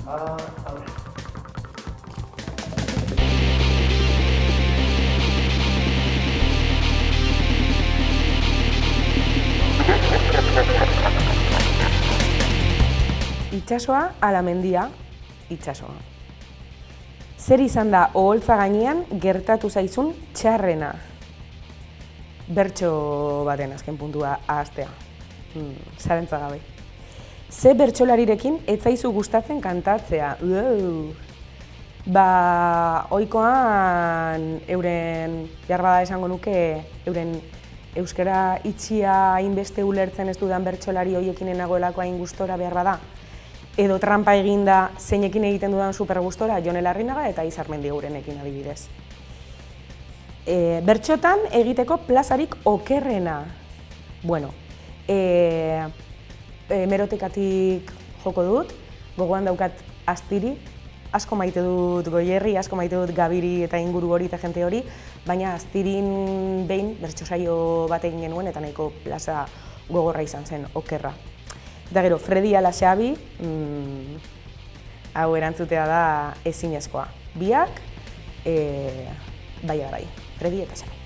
A ver. Itxasoa ala mendia, itxasoa. Zer izan da oholtza gainean gertatu zaizun txarrena? Bertso baten azken puntua ahaztea. Zalantza gabe. Ze bertsolarirekin ez zaizu gustatzen kantatzea? Ohikoan euren, beharbada esango nuke, euren euskara itxia hainbeste ulertzen ez dudan bertsolari horiekin nagoelako hain gustora beharbada. Edo trampa eginda zeinekin egiten dudan supergustora, Jon Larrinaga eta Izar Mendigurenekin adibidez. Bertxotan egiteko plazarik okerrena. Bueno, hemerotekatik joko dut, gogoan daukat Astiri, asko maite dut Goierri, asko maite dut Gabiri eta inguru hori eta jente hori, baina Astirin behin bertso saio bat egin genuen eta nahiko plaza gogorra izan zen, okerra. Eta gero, Fredi ala Xabi, hau erantzutea da ezinezkoa. Biak, bai ala bai, Fredi eta Xabi.